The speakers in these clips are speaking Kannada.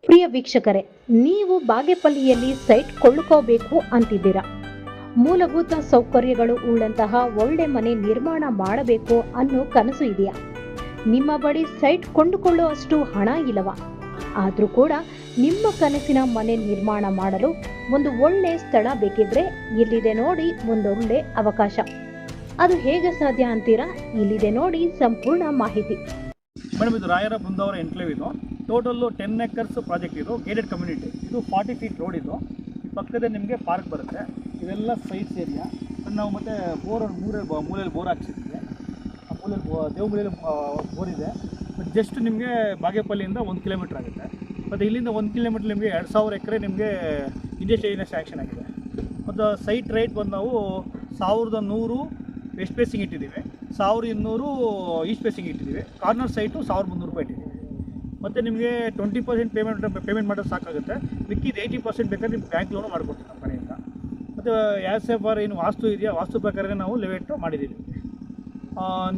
ಪ್ರಿಯ ವೀಕ್ಷಕರೇ, ನೀವು ಬಾಗೇಪಲ್ಲಿಯಲ್ಲಿ ಸೈಟ್ ಕೊಳ್ಳುಕೋಬೇಕು ಅಂತಿದ್ದೀರಾ? ಮೂಲಭೂತ ಸೌಕರ್ಯಗಳು ಉಳ್ಳಂತಹ ಒಳ್ಳೆ ಮನೆ ನಿರ್ಮಾಣ ಮಾಡಬೇಕು ಅನ್ನೋ ಕನಸು ಇದೆಯಾ? ನಿಮ್ಮ ಬಳಿ ಸೈಟ್ ಕೊಂಡುಕೊಳ್ಳುವಷ್ಟು ಹಣ ಇಲ್ಲವಾ? ಆದ್ರೂ ಕೂಡ ನಿಮ್ಮ ಕನಸಿನ ಮನೆ ನಿರ್ಮಾಣ ಮಾಡಲು ಒಂದು ಒಳ್ಳೆ ಸ್ಥಳ ಬೇಕಿದ್ರೆ ಇಲ್ಲಿದೆ ನೋಡಿ ಒಂದೊಳ್ಳೆ ಅವಕಾಶ. ಅದು ಹೇಗೆ ಸಾಧ್ಯ ಅಂತೀರಾ? ಇಲ್ಲಿದೆ ನೋಡಿ ಸಂಪೂರ್ಣ ಮಾಹಿತಿ. ಮೇಡಮ್, ಇದು ರಾಯರ ಬೃಂದಾವನ ಎನ್ಕ್ಲೇವ್. ಇದು ಟೋಟಲ್ಲು 10 ಎಕರ್ಸ್ ಪ್ರಾಜೆಕ್ಟ್. ಇದು ಗೇಟೆಡ್ ಕಮ್ಯುನಿಟಿ. ಇದು 40 ಫೀಟ್ ರೋಡ್. ಇದು ಈ ಪಕ್ಕದಲ್ಲಿ ನಿಮಗೆ ಪಾರ್ಕ್ ಬರುತ್ತೆ. ಇದೆಲ್ಲ ಸೈಟ್ಸ್ ಏರಿಯಾ. ನಾವು ಮತ್ತು ಬೋರ್ ಮೂಲೆಯಲ್ಲಿ ಬೋರ್ ಹಾಕ್ಸಿದ್ದೀವಿ. ಆ ಮೂಲೆಯಲ್ಲಿ ದೇವಮೂಲೆಯಲ್ಲಿ ಬೋರ್ ಇದೆ. ಜಸ್ಟ್ ನಿಮಗೆ ಬಾಗೇಪಲ್ಲಿಯಿಂದ 1 ಕಿಲೋಮೀಟ್ರ್ ಆಗುತ್ತೆ. ಮತ್ತು ಇಲ್ಲಿಂದ 1 ಕಿಲೋಮೀಟ್ರ್ ನಿಮಗೆ 2000 ಎಕರೆ ನಿಮಗೆ ಇಂಡಸ್ಟ್ರಿಯಲ್ ಸ್ಯಾಂಕ್ಷನ್ ಆಗಿದೆ. ಮತ್ತು ಸೈಟ್ ರೇಟ್ ಬಂದು ನಾವು 1100 ವೆಸ್ಟ್ ಫೇಸಿಂಗ್ ಇಟ್ಟಿದ್ದೀವಿ, 1200 ಈಸ್ಟ್ ಫೇಸಿಂಗ್ ಇಟ್ಟಿದ್ದೀವಿ. ಕಾರ್ನರ್ ಸೈಟು 1300 ರೂಪಾಯಿ ಇಟ್ಟಿದ್ದೀವಿ. ಮತ್ತು ನಿಮಗೆ 20% ಪೇಮೆಂಟ್ ಮಾಡೋದು ಸಾಕಾಗುತ್ತೆ. ಮಿಕ್ಕಿದ 80% ಬೇಕಾದ್ರೆ ನಿಮ್ಗೆ ಬ್ಯಾಂಕ್ ಲೋನು ಮಾಡಿಕೊಡ್ತೀವಿ ನಮ್ಮ ಕಡೆಯಿಂದ. ಮತ್ತು ಆ್ಯಸ್ ಎ ಫಾರ್ ಏನು ವಾಸ್ತು ಇದೆಯಾ, ವಾಸ್ತು ಪ್ರಕಾರ ನಾವು ಲೆವೆಟ್ಟು ಮಾಡಿದ್ದೀವಿ.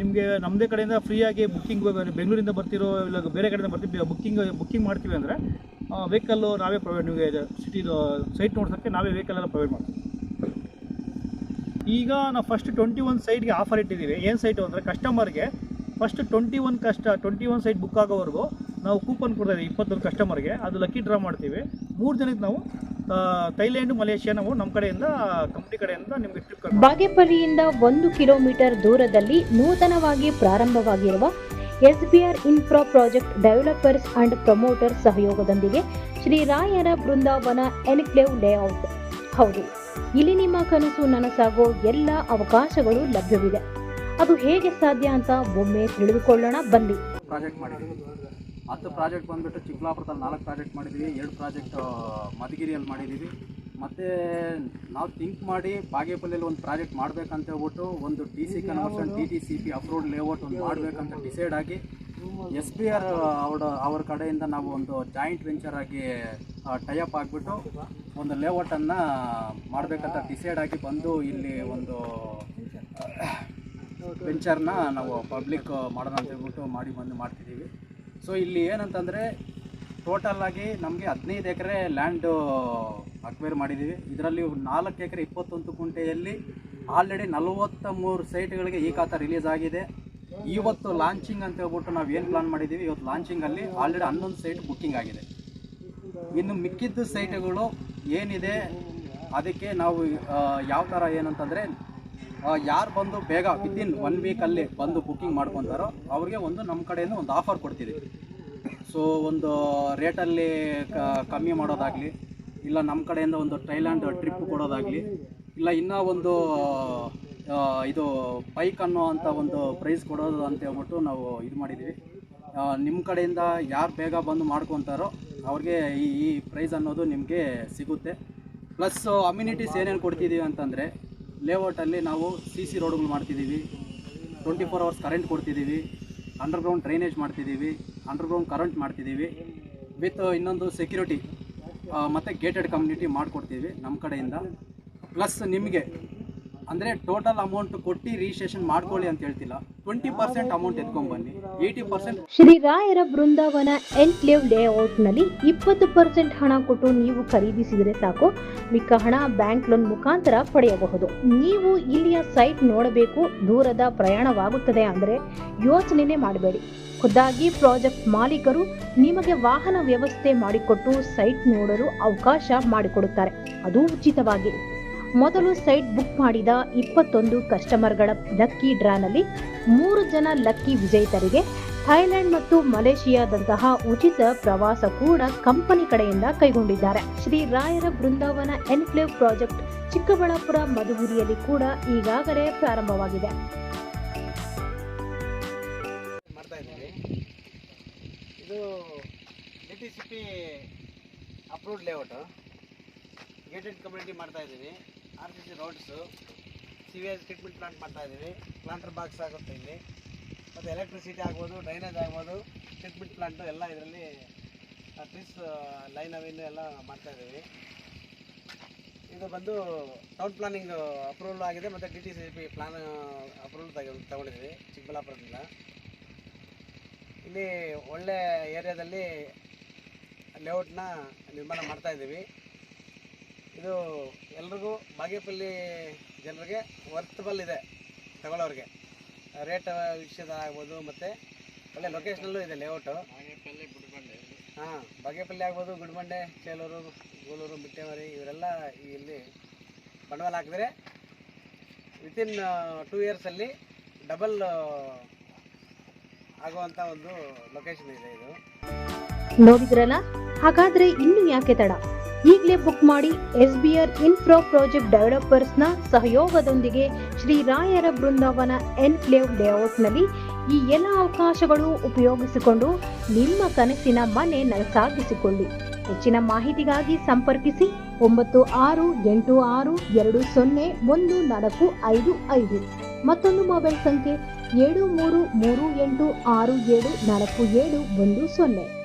ನಿಮಗೆ ನಮ್ಮದೇ ಕಡೆಯಿಂದ ಫ್ರೀಯಾಗಿ ಬುಕ್ಕಿಂಗ್, ಬೆಂಗಳೂರಿಂದ ಬರ್ತಿರೋ ಇಲ್ಲ ಬೇರೆ ಕಡೆಯಿಂದ ಬರ್ತೀವಿ, ಬುಕ್ಕಿಂಗ್ ಮಾಡ್ತೀವಿ ಅಂದರೆ ವೆಹಿಕಲ್ಲು ನಾವೇ ಪ್ರೊವೈಡ್, ನಿಮಗೆ ಸಿಟಿದು ಸೈಟ್ ನೋಡ್ಸೋಕ್ಕೆ ನಾವೇ ವೆಹಿಕಲೆಲ್ಲ ಪ್ರೊವೈಡ್ ಮಾಡ್ತೀವಿ. ಈಗ ನಾವು ಫಸ್ಟ್ 21 ಸೈಟ್ಗೆ ಆಫರ್ ಇಟ್ಟಿದ್ದೀವಿ. ಏನು ಸೈಟು ಅಂದರೆ ಕಸ್ಟಮರ್ಗೆ ಫಸ್ಟ್ 21 ಸೈಟ್ ಬುಕ್ ಆಗೋವರೆಗೂ ನಾವು ಕೂಪನ್ ಕೊಡ್ತಾಯಿದ್ದೀವಿ 21 ಕಸ್ಟಮರ್ಗೆ. ಅದು ಲಕ್ಕಿ ಡ್ರಾ ಮಾಡ್ತೀವಿ. 3 ಜನಕ್ಕೆ ನಾವು ಥೈಲ್ಯಾಂಡ್, ಮಲೇಷಿಯಾ ನಾವು ನಮ್ಮ ಕಡೆಯಿಂದ ಕಂಪ್ನಿ ಕಡೆಯಿಂದ ನಿಮಗೆ ಟ್ರಿಪ್. ಬಾಗೇಪಲ್ಲಿಯಿಂದ 1 ಕಿಲೋಮೀಟರ್ ದೂರದಲ್ಲಿ ನೂತನವಾಗಿ ಪ್ರಾರಂಭವಾಗಿರುವ SBR infra project developers and promoters ಸಹಯೋಗದೊಂದಿಗೆ ಶ್ರೀ ರಾಯರ ಬೃಂದಾವನ ಎನ್ಕ್ಲೇವ್ ಲೇಔಟ್. ಹೌದು, ಇಲ್ಲಿ ನಿಮ್ಮ ಕನಸು ನನಸಾಗೋ ಎಲ್ಲ ಅವಕಾಶಗಳು ಲಭ್ಯವಿದೆ. ಅದು ಹೇಗೆ ಸಾಧ್ಯ ಅಂತ ಒಮ್ಮೆ ತಿಳಿದುಕೊಳ್ಳೋಣ ಬನ್ನಿ. ಪ್ರಾಜೆಕ್ಟ್ ಮಾಡಿದ್ದೀವಿ. 10 ಪ್ರಾಜೆಕ್ಟ್ ಬಂದುಬಿಟ್ಟು ಚಿಕ್ಕಬಳ್ಳಾಪುರದಲ್ಲಿ 4 ಪ್ರಾಜೆಕ್ಟ್ ಮಾಡಿದ್ದೀವಿ. 2 ಪ್ರಾಜೆಕ್ಟ್ ಮಧುಗಿರಿಯಲ್ಲಿ ಮಾಡಿದ್ದೀವಿ. ಮತ್ತು ನಾವು ಥಿಂಕ್ ಮಾಡಿ ಬಾಗೇಪಲ್ಲಿಯಲ್ಲಿ ಒಂದು ಪ್ರಾಜೆಕ್ಟ್ ಮಾಡಬೇಕಂತ ಹೇಳ್ಬಿಟ್ಟು ಒಂದು TC conversion, TTCP approved layout ಒಂದು ಮಾಡಬೇಕಂತ ಡಿಸೈಡ್ ಆಗಿ SBR ಅವ್ರ ಕಡೆಯಿಂದ ನಾವು ಒಂದು ಜಾಯಿಂಟ್ ವೆಂಚರ್ ಆಗಿ ಟೈಅಪ್ ಆಗಿಬಿಟ್ಟು ಒಂದು ಲೇಔಟನ್ನು ಮಾಡಬೇಕಂತ ಡಿಸೈಡ್ ಆಗಿ ಬಂದು ಇಲ್ಲಿ ಒಂದು ವೆಂಚರ್ನ ನಾವು ಪಬ್ಲಿಕ್ ಮಾಡೋಣ ಅಂತ ಹೇಳ್ಬಿಟ್ಟು ಮಾಡ್ತಿದ್ದೀವಿ. ಸೊ ಇಲ್ಲಿ ಏನಂತಂದರೆ ಟೋಟಲಾಗಿ ನಮಗೆ 15 ಎಕರೆ ಲ್ಯಾಂಡು ಅಕ್ವೈರ್ ಮಾಡಿದ್ದೀವಿ. ಇದರಲ್ಲಿ 4 ಎಕರೆ 21 ಗುಂಟೆಯಲ್ಲಿ ಆಲ್ರೆಡಿ 43 ಸೈಟ್ಗಳಿಗೆ ಈ ಖಾತಾ ರಿಲೀಸ್ ಆಗಿದೆ. ಇವತ್ತು ಲಾಂಚಿಂಗ್ ಅಂತ ಹೇಳ್ಬಿಟ್ಟು ನಾವು ಏನು ಪ್ಲಾನ್ ಮಾಡಿದ್ದೀವಿ, ಇವತ್ತು ಲಾಂಚಿಂಗಲ್ಲಿ ಆಲ್ರೆಡಿ 11 ಸೈಟ್ ಬುಕ್ಕಿಂಗ್ ಆಗಿದೆ. ಇನ್ನು ಮಿಕ್ಕಿದ್ದು ಸೈಟ್ಗಳು ಏನಿದೆ ಅದಕ್ಕೆ ನಾವು ಯಾವ ಥರ ಏನಂತಂದರೆ ಯಾರು ಬಂದು ಬೇಗ ವಿತಿನ್ 1 ವೀಕಲ್ಲಿ ಬಂದು ಬುಕ್ಕಿಂಗ್ ಮಾಡ್ಕೊತಾರೋ ಅವ್ರಿಗೆ ಒಂದು ನಮ್ಮ ಕಡೆಯಿಂದ ಒಂದು ಆಫರ್ ಕೊಡ್ತಿದ್ದೀವಿ. ಸೊ ಒಂದು ರೇಟಲ್ಲಿ ಕಮ್ಮಿ ಮಾಡೋದಾಗಲಿ, ಇಲ್ಲ ನಮ್ಮ ಕಡೆಯಿಂದ ಒಂದು ಥೈಲ್ಯಾಂಡ್ ಟ್ರಿಪ್ ಕೊಡೋದಾಗಲಿ, ಇಲ್ಲ ಇನ್ನೂ ಒಂದು ಇದು ಬೈಕ್ ಅನ್ನೋ ಅಂಥ ಒಂದು ಪ್ರೈಸ್ ಕೊಡೋದು ಅಂತ ಹೇಳ್ಬಿಟ್ಟು ನಾವು ಇದು ಮಾಡಿದ್ದೀವಿ. ನಿಮ್ಮ ಕಡೆಯಿಂದ ಯಾರು ಬೇಗ ಬಂದು ಮಾಡ್ಕೊತಾರೋ ಅವ್ರಿಗೆ ಈ ಪ್ರೈಸ್ ಅನ್ನೋದು ನಿಮಗೆ ಸಿಗುತ್ತೆ. ಪ್ಲಸ್ ಅಮ್ಯುನಿಟೀಸ್ ಏನೇನು ಕೊಡ್ತಿದ್ದೀವಿ ಅಂತಂದರೆ ಲೇಔಟಲ್ಲಿ ನಾವು CC ರೋಡ್ಗಳು ಮಾಡ್ತಿದ್ದೀವಿ, 24 ಅವರ್ಸ್ ಕರೆಂಟ್ ಕೊಡ್ತಿದ್ದೀವಿ, ಅಂಡರ್ಗ್ರೌಂಡ್ ಡ್ರೈನೇಜ್ ಮಾಡ್ತಿದ್ದೀವಿ, ಅಂಡರ್ಗ್ರೌಂಡ್ ಕರೆಂಟ್ ಮಾಡ್ತಿದ್ದೀವಿ, ವಿತ್ ಇನ್ನೊಂದು ಸೆಕ್ಯೂರಿಟಿ ಮತ್ತು ಗೇಟೆಡ್ ಕಮ್ಯುನಿಟಿ ಮಾಡಿಕೊಡ್ತೀವಿ ನಮ್ಮ ಕಡೆಯಿಂದ. ಪ್ಲಸ್ ನಿಮಗೆ ಅಂದರೆ ಟೋಟಲ್ ಅಮೌಂಟ್ ಕೊಟ್ಟು ರಿಜಿಸ್ಟ್ರೇಷನ್ ಮಾಡ್ಕೊಳ್ಳಿ ಅಂತ ಹೇಳ್ತಿಲ್ಲ, 20% ಅಮೌಂಟ್ ಎತ್ಕೊಂಡ್ಬನ್ನಿ, 80% ಶ್ರೀ ರಾಯರ ಬೃಂದಾವನ ಎನ್ಕ್ಲೇವ್ ಲೇಔಟ್ನಲ್ಲಿ 20% ಹಣ ಕೊಟ್ಟು ನೀವು ಖರೀದಿಸಿದರೆ ಸಾಕು. ಮಿಕ್ಕ ಹಣ ಬ್ಯಾಂಕ್ ಲೋನ್ ಮುಖಾಂತರ ಪಡೆಯಬಹುದು. ನೀವು ಇಲ್ಲಿಯ ಸೈಟ್ ನೋಡಬೇಕು, ದೂರದ ಪ್ರಯಾಣವಾಗುತ್ತದೆ ಅಂದರೆ ಯೋಚನೆ ಮಾಡಬೇಡಿ. ಖುದ್ದಾಗಿ ಪ್ರಾಜೆಕ್ಟ್ ಮಾಲೀಕರು ನಿಮಗೆ ವಾಹನ ವ್ಯವಸ್ಥೆ ಮಾಡಿಕೊಟ್ಟು ಸೈಟ್ ನೋಡಲು ಅವಕಾಶ ಮಾಡಿಕೊಡುತ್ತಾರೆ, ಅದು ಉಚಿತವಾಗಿ. ಮೊದಲು ಸೈಟ್ ಬುಕ್ ಮಾಡಿದ 21 ಕಸ್ಟಮರ್ಗಳ ಲಕ್ಕಿ ಡ್ರಾನಲ್ಲಿ 3 ಜನ ಲಕ್ಕಿ ವಿಜೇತರಿಗೆ ಥೈಲ್ಯಾಂಡ್ ಮತ್ತು ಮಲೇಷಿಯಾದಂತಹ ಉಚಿತ ಪ್ರವಾಸ ಕೂಡ ಕಂಪನಿ ಕಡೆಯಿಂದ ಕೈಗೊಂಡಿದ್ದಾರೆ. ಶ್ರೀ ರಾಯರ ಬೃಂದಾವನ ಎನ್ಕ್ಲೇವ್ ಪ್ರಾಜೆಕ್ಟ್ ಚಿಕ್ಕಬಳ್ಳಾಪುರ, ಮಧುಗಿರಿಯಲ್ಲಿ ಕೂಡ ಈಗಾಗಲೇ ಪ್ರಾರಂಭವಾಗಿದೆ. ಇದು TTCP approved layout, gated community ಮಾಡ್ತಾಯಿದ್ದೀವಿ. RCC roads, CVS treatment plant ಮಾಡ್ತಾಯಿದ್ದೀವಿ. ಪ್ಲಾಂಟರ್ ಬಾಕ್ಸ್ ಆಗುತ್ತೆ ಇಲ್ಲಿ, ಮತ್ತು ಎಲೆಕ್ಟ್ರಿಸಿಟಿ ಆಗ್ಬೋದು, ಡ್ರೈನೇಜ್ ಆಗ್ಬೋದು, ಟ್ರೀಟ್ಮೆಂಟ್ ಪ್ಲಾಂಟು ಎಲ್ಲ ಇದರಲ್ಲಿ ಟ್ರೀಸ್ ಲೈನ್ ಅವಿನ್ನು ಎಲ್ಲ ಮಾಡ್ತಾಯಿದ್ದೀವಿ. ಇದು ಬಂದು ಟೌನ್ ಪ್ಲಾನಿಂಗ್ ಅಪ್ರೂವಲ್ ಆಗಿದೆ ಮತ್ತು TTCP ಪ್ಲಾನ್ ಅಪ್ರೂವಲ್ ತಗೊಂಡಿದ್ದೀವಿ ಚಿಕ್ಕಬಳ್ಳಾಪುರದಿಂದ. ಇಲ್ಲಿ ಒಳ್ಳೆ ಏರಿಯಾದಲ್ಲಿ ಲೇಔಟ್ನ ನಿರ್ಮಾಣ ಮಾಡ್ತಾ ಇದ್ದೀವಿ. ಇದು ಎಲ್ರಿಗೂ ಬಾಗೇಪಲ್ಲಿ ಜನರಿಗೆ ವರ್ತಬಲ್ ಇದೆ, ತಗೊಳ್ಳೋರಿಗೆ ರೇಟ್ ವಿಷಯದಾಗ್ಬೋದು, ಮತ್ತು ಒಳ್ಳೆ ಲೊಕೇಶನಲ್ಲೂ ಇದೆ ಲೇಔಟು. ಹಾಂ, ಬಾಗೇಪಲ್ಲಿ ಆಗ್ಬೋದು, ಗುಡಿಬಂಡೆ, ಚೇಲೂರು, ಗೂಳೂರು, ಮಿಟ್ಟೆಮರಿ ಇವರೆಲ್ಲ ಇಲ್ಲಿ ಬಂಡವಾಳ ಹಾಕಿದ್ರೆ ವಿತಿನ್ 2 ಇಯರ್ಸಲ್ಲಿ ಡಬಲ್ ಆಗುವಂಥ ಒಂದು ಲೊಕೇಶನ್ ಇದೆ ಇದು. ನೋಡಿದ್ರಲ್ಲ, ಹಾಗಾದ್ರೆ ಇನ್ನು ಯಾಕೆ ತಡ? ಈಗಲೇ ಬುಕ್ ಮಾಡಿ. SBR ಇನ್ಫ್ರಾ ಪ್ರಾಜೆಕ್ಟ್ ಡೆವಲಪರ್ಸ್ನ ಸಹಯೋಗದೊಂದಿಗೆ ಶ್ರೀ ರಾಯರ ಬೃಂದಾವನ ಎನ್ಕ್ಲೇವ್ ಲೇಔಟ್ನಲ್ಲಿ ಈ ಎಲ್ಲ ಅವಕಾಶಗಳು ಉಪಯೋಗಿಸಿಕೊಂಡು ನಿಮ್ಮ ಕನಸಿನ ಮನೆ ನನಸಾಗಿಸಿಕೊಳ್ಳಿ. ಹೆಚ್ಚಿನ ಮಾಹಿತಿಗಾಗಿ ಸಂಪರ್ಕಿಸಿ 9686201455. ಮತ್ತೊಂದು ಮೊಬೈಲ್ ಸಂಖ್ಯೆ 7338674710.